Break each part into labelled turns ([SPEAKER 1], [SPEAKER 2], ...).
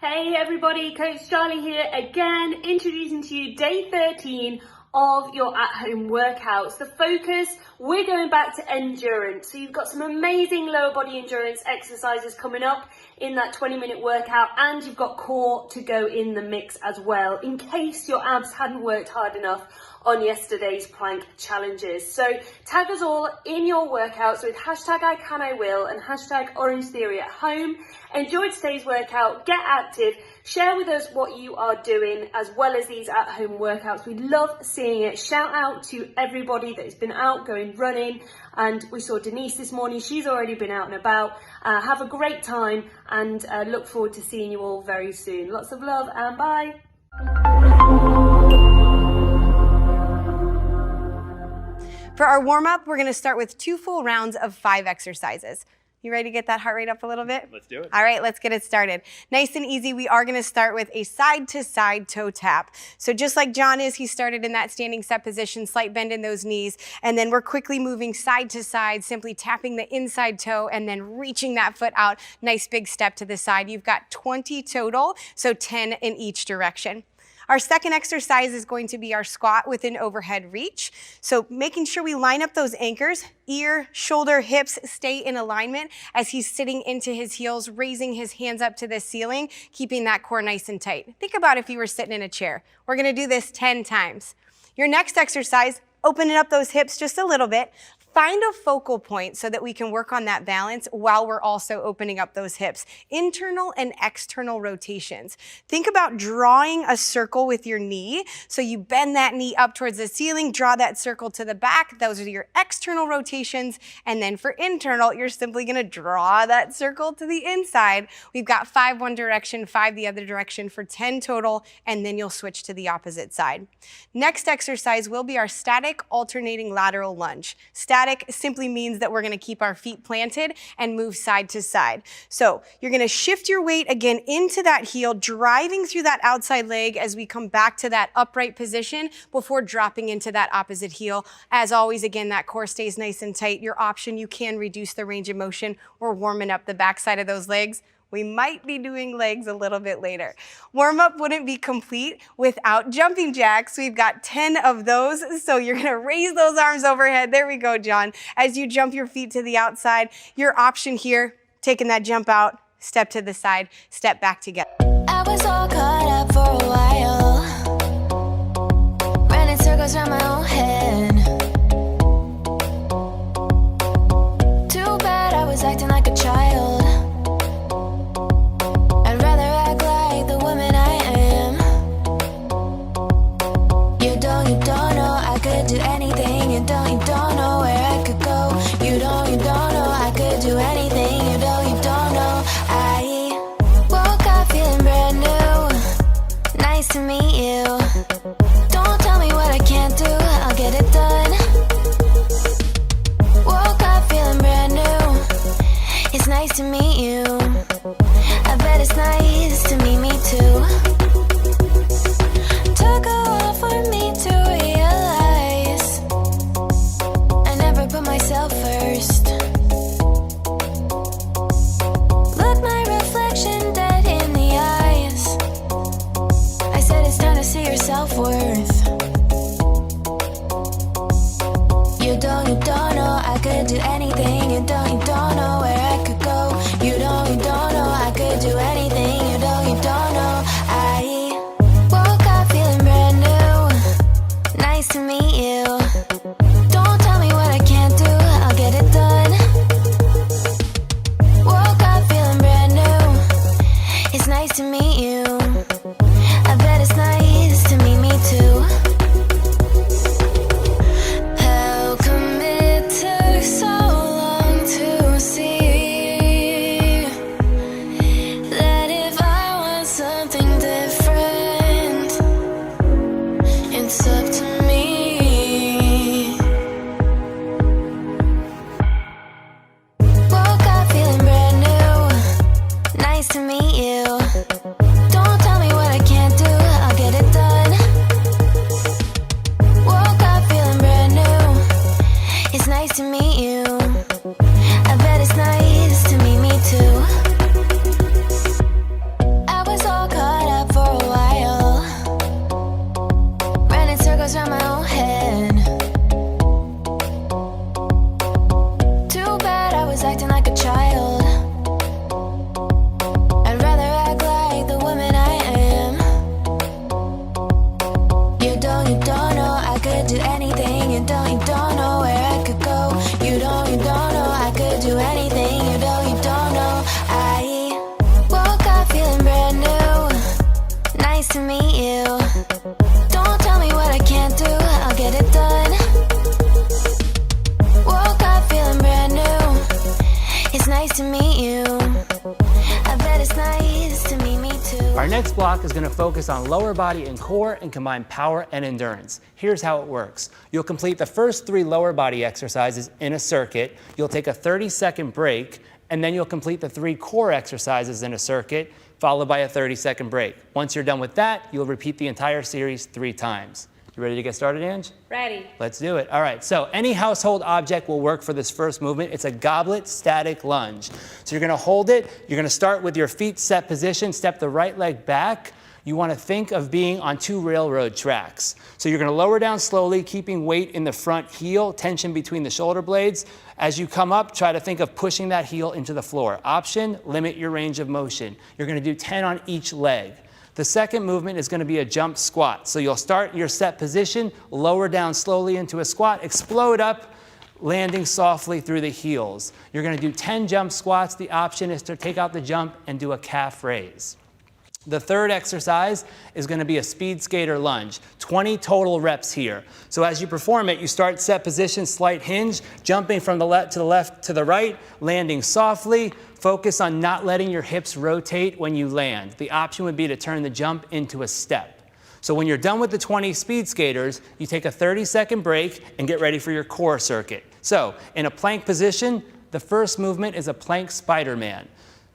[SPEAKER 1] Hey everybody, Coach Charlie here again, introducing to you day 13 of your at-home workouts. The focus, we're going back to endurance. So you've got some amazing lower body endurance exercises coming up in that 20-minute workout, and you've got core to go in the mix as well, in case your abs hadn't worked hard enough on yesterday's plank challenges. So tag us all in your workouts with hashtag #ICanIWill and hashtag OrangeTheoryAtHome. Enjoy today's workout, get active, share with us what you are doing as well as these at-home workouts. We love seeing it. Shout out to everybody that has been out going running, and we saw Denise this morning. She's already been out and about. Have a great time and look forward to seeing you all very soon. Lots of love and bye.
[SPEAKER 2] For our warm-up, we're gonna start with 2 full rounds of 5 exercises. You ready to get that heart rate up a little bit?
[SPEAKER 3] Let's do it.
[SPEAKER 2] All right, let's get it started. Nice and easy, we are gonna start with a side-to-side toe tap. So just like John is, he started in that standing set position, slight bend in those knees, and then we're quickly moving side to side, simply tapping the inside toe and then reaching that foot out. Nice big step to the side. You've got 20 total, so 10 in each direction. Our second exercise is going to be our squat with an overhead reach. So making sure we line up those anchors, ear, shoulder, hips stay in alignment as he's sitting into his heels, raising his hands up to the ceiling, keeping that core nice and tight. Think about if you were sitting in a chair. We're gonna do this 10 times. Your next exercise, opening up those hips just a little bit. Find a focal point so that we can work on that balance while we're also opening up those hips. Internal and external rotations. Think about drawing a circle with your knee. So you bend that knee up towards the ceiling, draw that circle to the back. Those are your external rotations. And then for internal, you're simply gonna draw that circle to the inside. We've got 5 one direction, 5 the other direction for 10 total, and then you'll switch to the opposite side. Next exercise will be our static alternating lateral lunge. Static simply means that we're gonna keep our feet planted and move side to side. So you're gonna shift your weight again into that heel, driving through that outside leg as we come back to that upright position before dropping into that opposite heel. As always, again, that core stays nice and tight. Your option, you can reduce the range of motion. We're warming up the backside of those legs. We might be doing legs a little bit later. Warm-up wouldn't be complete without jumping jacks. We've got 10 of those, so you're gonna raise those arms overhead. There we go, John. As you jump your feet to the outside, your option here, taking that jump out, step to the side, step back together.
[SPEAKER 4] I was all caught up for a while, running circles around my own head. Too bad I was acting like a child. Do anything, you don't know where I could go. You don't know I could do anything, you don't know. I woke up feeling brand new. Nice to meet you. Don't tell me what I can't do, I'll get it done. Woke up feeling brand new. It's nice to meet you. I bet it's nice to meet me too. Took a while for me to realize I never put myself first. Look my reflection dead in the eyes. I said it's time to see your self-worth. You don't know I could do anything. You don't know where I could go. You don't know I could do anything. You don't know. I woke up feeling brand new. Nice to meet you. Don't tell me what I can't do, I'll get it done. Woke up feeling brand new. It's nice to meet you. I bet it's nice to meet me too. How come it took so long to see that if I want something different, it's up to me. Woke up feeling brand new. Nice to meet you. Don't tell me what I can't do, I'll get it done. Woke up feeling brand new. It's nice to meet you. I bet it's nice to meet me too. I was all to meet you. Don't tell me what I can't do, I'll get it done. Woke up feeling brand new. It's nice to meet you. I bet it's nice to meet me too.
[SPEAKER 3] Our next block is going to focus on lower body and core and combine power and endurance. Here's how it works. You'll complete the first 3 lower body exercises in a circuit. You'll take a 30-second break, and then you'll complete the 3 core exercises in a circuit, followed by a 30-second break. Once you're done with that, you'll repeat the entire series 3 times. You ready to get started, Ange?
[SPEAKER 1] Ready.
[SPEAKER 3] Let's do it. All right, so any household object will work for this first movement. It's a goblet static lunge. So you're gonna hold it. You're gonna start with your feet set position, step the right leg back. You wanna think of being on 2 railroad tracks. So you're gonna lower down slowly, keeping weight in the front heel, tension between the shoulder blades. As you come up, try to think of pushing that heel into the floor. Option, limit your range of motion. You're gonna do 10 on each leg. The second movement is going to be a jump squat. So you'll start your set position, lower down slowly into a squat, explode up, landing softly through the heels. You're going to do 10 jump squats. The option is to take out the jump and do a calf raise. The third exercise is going to be a speed skater lunge, 20 total reps here. So as you perform it, you start set position, slight hinge, jumping from the left to the right, landing softly. Focus on not letting your hips rotate when you land. The option would be to turn the jump into a step. So when you're done with the 20 speed skaters, you take a 30-second break and get ready for your core circuit. So in a plank position, the first movement is a plank Spider-Man.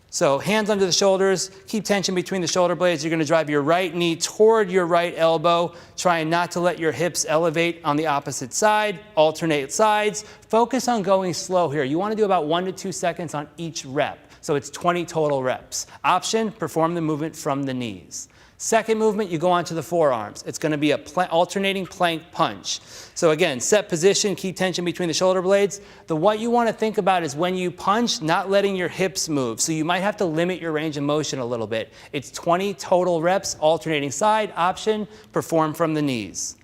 [SPEAKER 3] So hands under the shoulders, keep tension between the shoulder blades. You're going to drive your right knee toward your right elbow, trying not to let your hips elevate on the opposite side, alternate sides. Focus on going slow here. You want to do about 1 to 2 seconds on each rep. So it's 20 total reps. Option, perform the movement from the knees. Second movement, you go onto the forearms. It's going to be a alternating plank punch. So again, set position, keep tension between the shoulder blades. What you want to think about is when you punch, not letting your hips move. So you might have to limit your range of motion a little bit. It's 20 total reps, alternating side. Option, perform from the knees.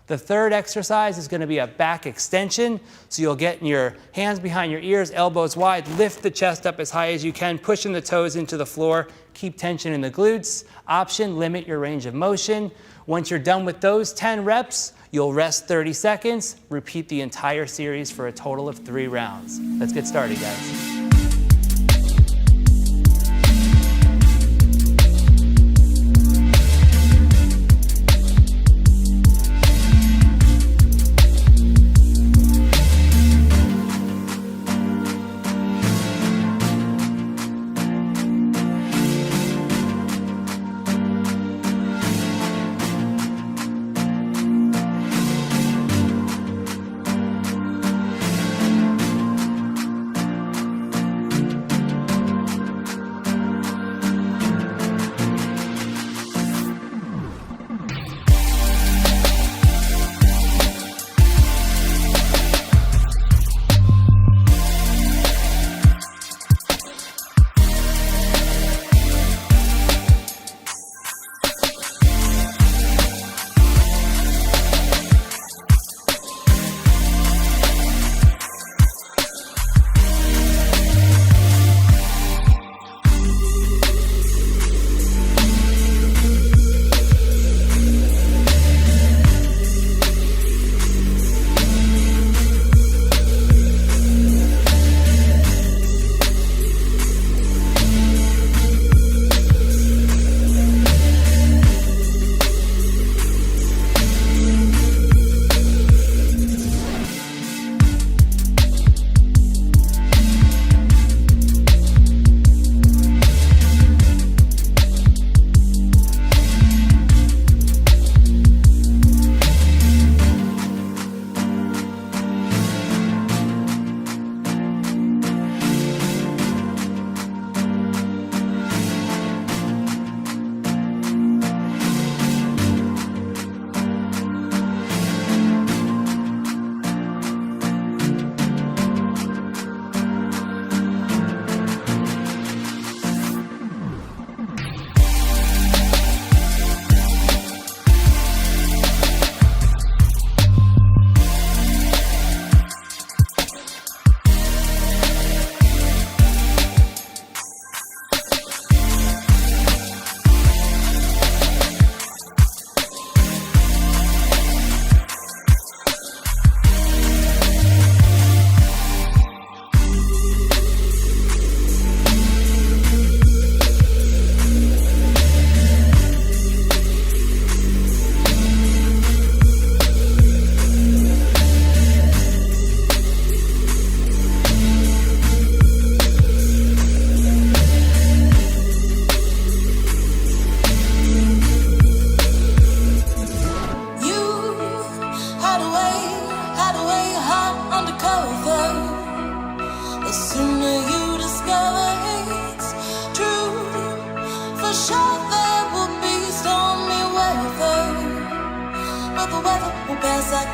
[SPEAKER 3] The third exercise is going to be a back extension. So you'll get your hands behind your ears, elbows wide, lift the chest up as high as you can, pushing the toes into the floor. Keep tension in the glutes. Option, limit your range of motion. Once you're done with those 10 reps, you'll rest 30 seconds. Repeat the entire series for a total of 3 rounds. Let's get started, guys.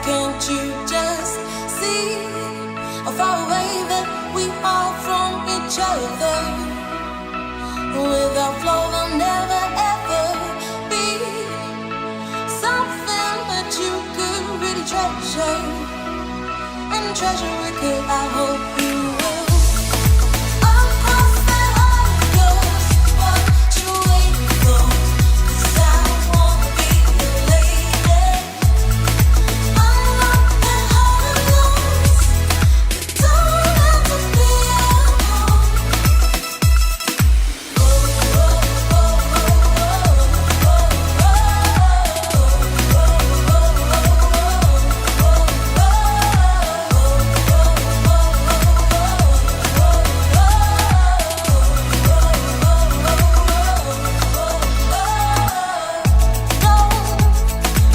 [SPEAKER 4] can't you just see how far away that we are from each other? Without flow, there'll never ever be something that you could really treasure. And treasure it could, I hope you will. Across that heart of yours, what you waiting for? 'Cause I wanna be your lady. Unlock that heart of yours. You don't have to be alone.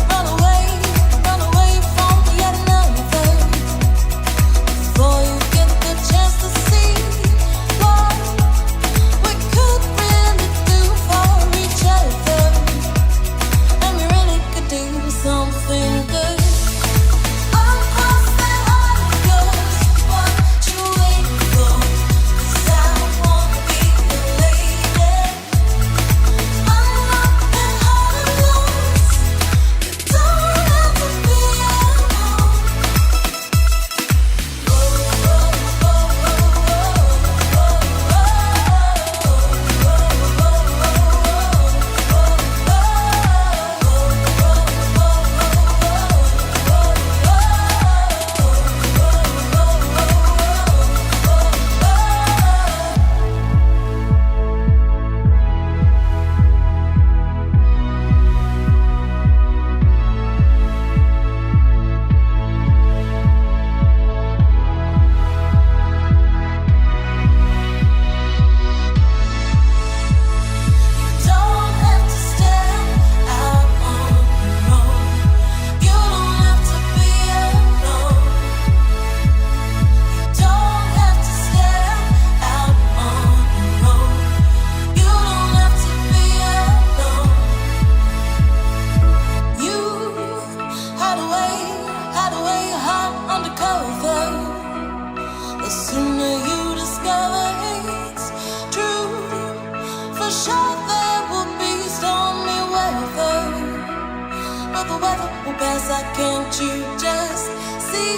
[SPEAKER 4] Run away from yet another. Before you get the chance to see what we could really do for each other, and we really could do something good. Across that heart of yours, what you waiting for? 'Cause I wanna be your lady. Unlock that heart of yours. You don't have to be alone. You don't have to step out on your own. You don't have to be alone. You don't have to step out on your own. You don't have to be alone. You hide away your heart undercover. The sooner you discover it's true, for sure there will be stormy weather, but the weather will pass. I can't you just see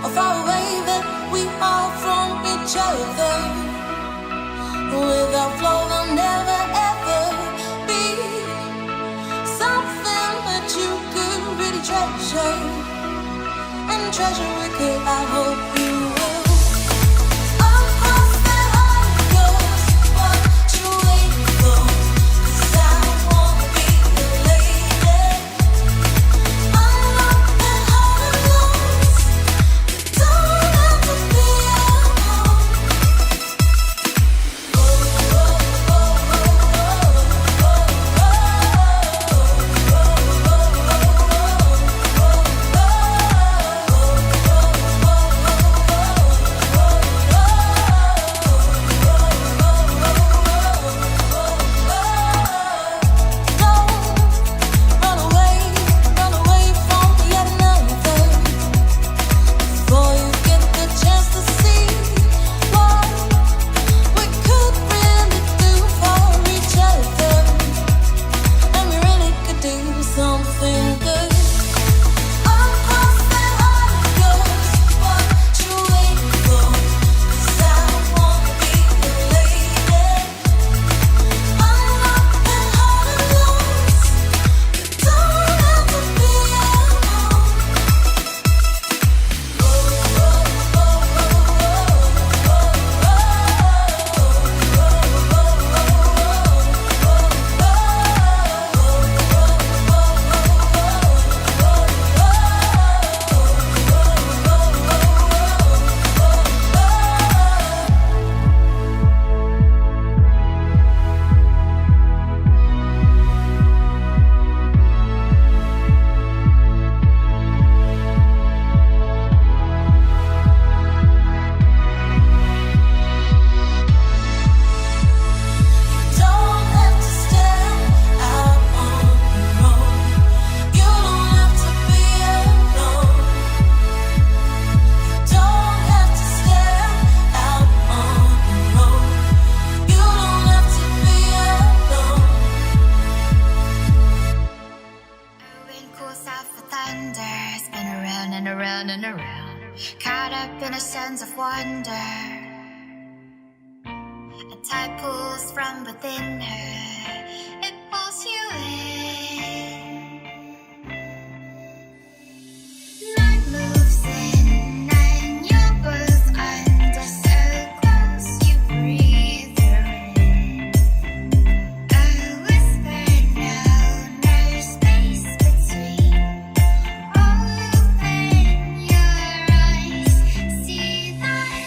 [SPEAKER 4] how far away that we are from each other? Without flow, there'll never ever be something that you could really treasure. And treasure it could, I hope you will. Across that heart of yours, what you waiting for? 'Cause I wanna be your lady. Unlock that heart of yours. You don't have to be alone. A tide pulls from within her, it pulls you in. Night moves in and you're both under, so close you breathe her in. A whisper now, no space between. Open your eyes, see that.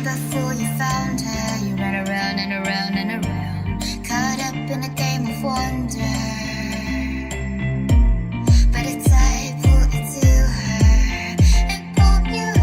[SPEAKER 4] Before you found her, you ran around and around and around, caught up in a game of wonder. But a tide pulled you to her and pulled you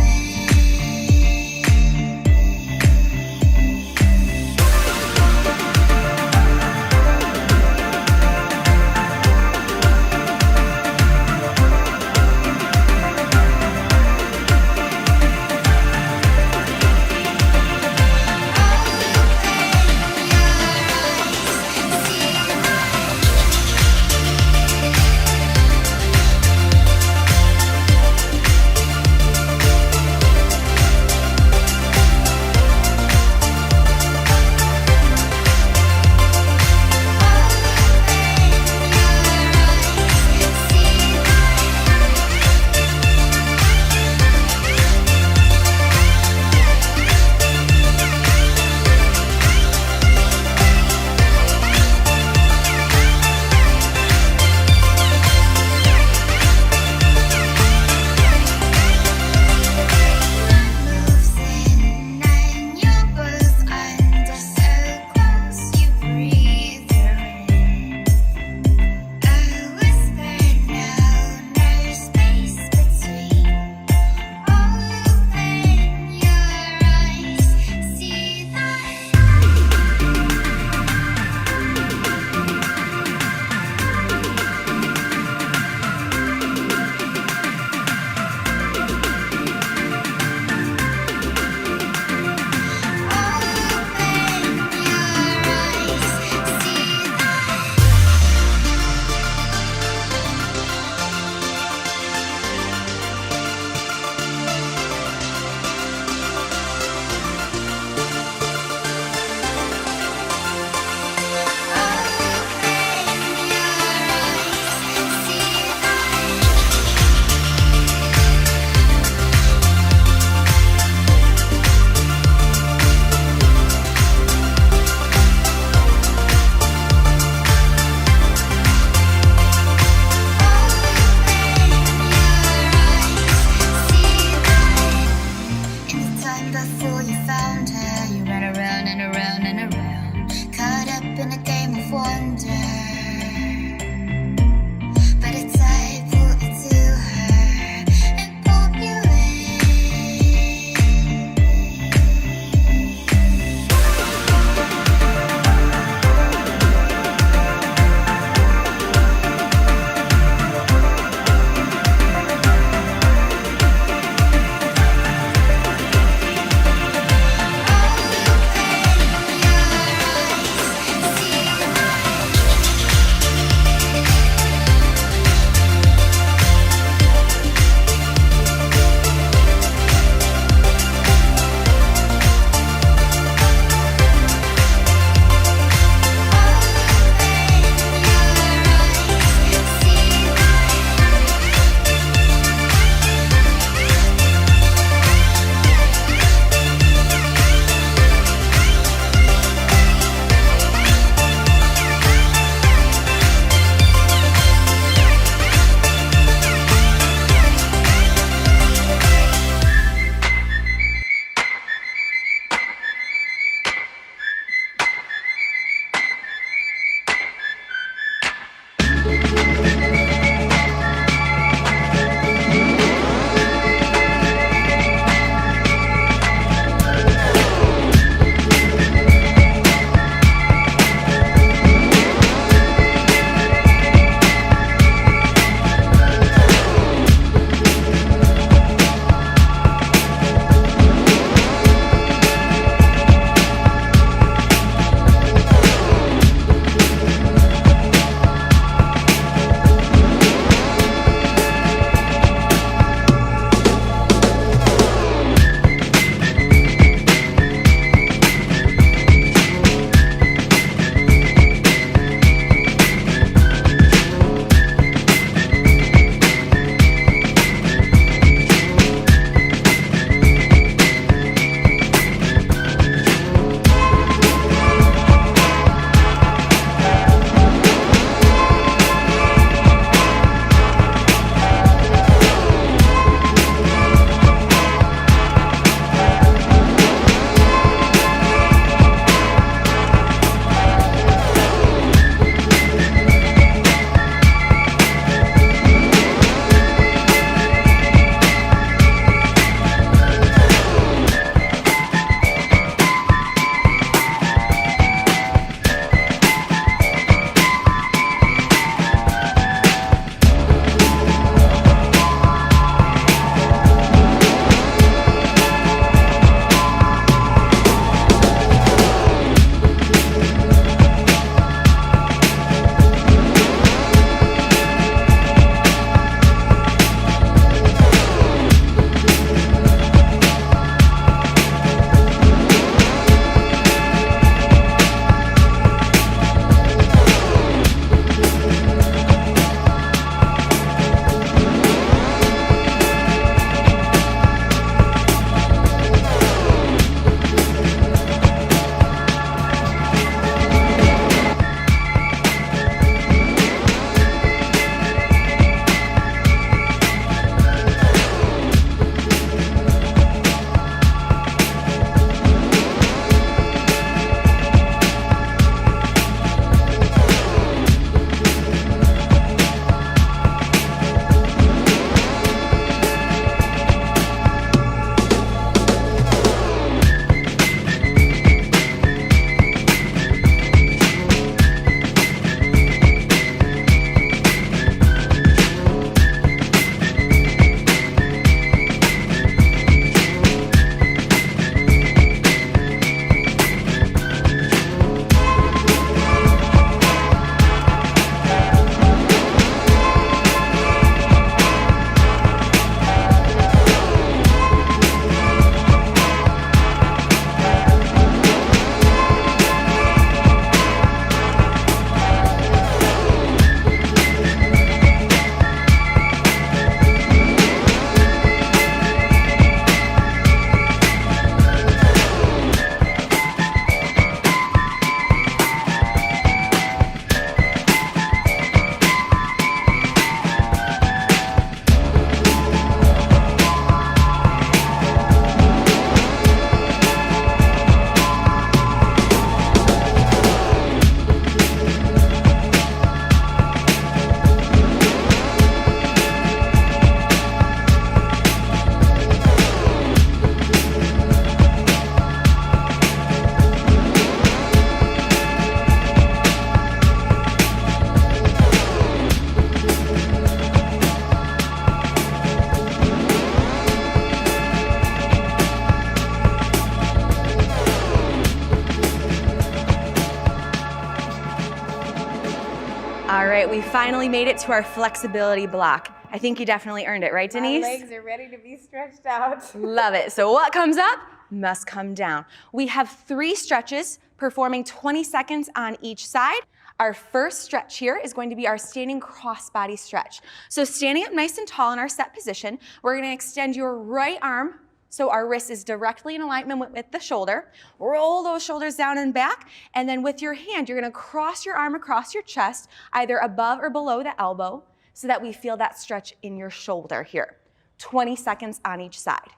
[SPEAKER 2] All right, we finally made it to our flexibility block. I think you definitely earned it, right, Denise?
[SPEAKER 5] My legs are ready to be stretched out.
[SPEAKER 2] Love it. So what comes up must come down. We have 3 stretches performing 20 seconds on each side. Our first stretch here is going to be our standing crossbody stretch. So standing up nice and tall in our set position, we're going to extend your right arm so our wrist is directly in alignment with the shoulder. Roll those shoulders down and back, and then with your hand, you're going to cross your arm across your chest, either above or below the elbow, so that we feel that stretch in your shoulder here. 20 seconds on each side.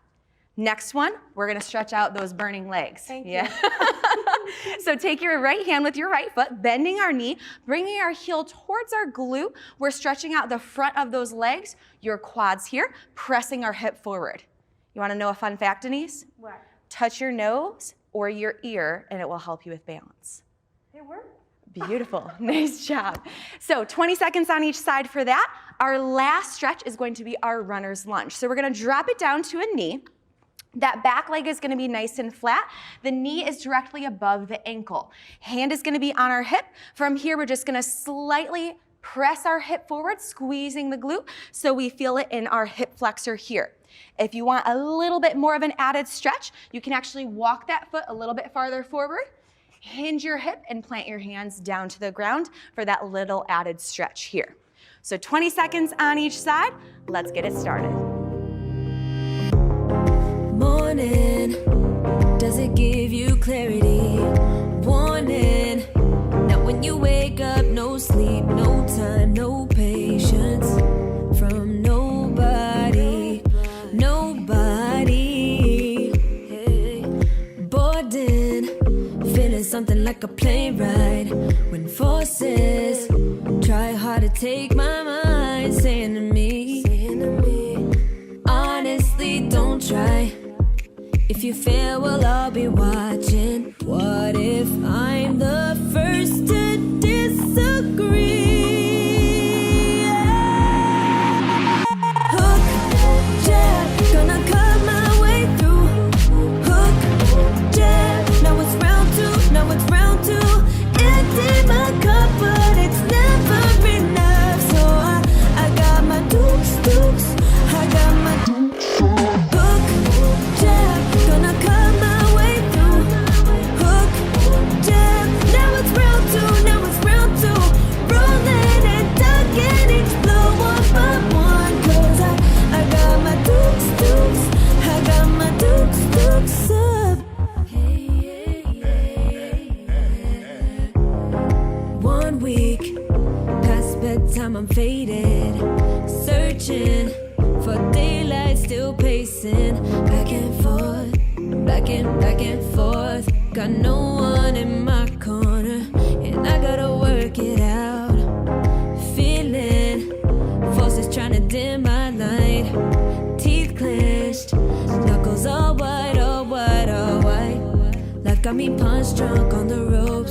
[SPEAKER 2] Next one, we're gonna stretch out those burning legs.
[SPEAKER 5] Thank you.
[SPEAKER 2] So take your right hand with your right foot, bending our knee, bringing our heel towards our glute. We're stretching out the front of those legs, your quads here, pressing our hip forward. You wanna know a fun fact, Denise?
[SPEAKER 5] What?
[SPEAKER 2] Touch your nose or your ear, and it will help you with balance.
[SPEAKER 5] It worked.
[SPEAKER 2] Beautiful, nice job. So 20 seconds on each side for that. Our last stretch is going to be our runner's lunge. So we're gonna drop it down to a knee. That back leg is gonna be nice and flat. The knee is directly above the ankle. Hand is gonna be on our hip. From here, we're just gonna slightly press our hip forward, squeezing the glute so we feel it in our hip flexor here. If you want a little bit more of an added stretch, you can actually walk that foot a little bit farther forward, hinge your hip, and plant your hands down to the ground for that little added stretch here. So 20 seconds on each side. Let's get it started.
[SPEAKER 4] Morning, does it give you clarity? Warning, now when you wake up, no sleep, no time, no patience from nobody, nobody. Hey. Boarding, feeling something like a plane ride when forces try hard to take my mind, saying to me, honestly, don't try. If you fail, well, I'll be watching. What if I'm the first to disagree? Hook, jab, gonna cut my way through. Hook, jab, now it's round 2, now it's round 2. Empty my cup, but it's never enough. So I got my dukes, I got my dukes. Hook, jab, gonna cut my way through. Hook, jab, now it's round 2, now it's round 2. Rolling and ducking each blow one by one. 'Cause I got my dukes, I got my dukes up. Hey. 1 week past bedtime, I'm faded, searching for daylight, still pacing back and forth, back and forth. Got no one in my corner, and I gotta work it out. Feeling forces trying to dim my light. Teeth clenched, knuckles all white, all white, all white. Life got me punch drunk on the road.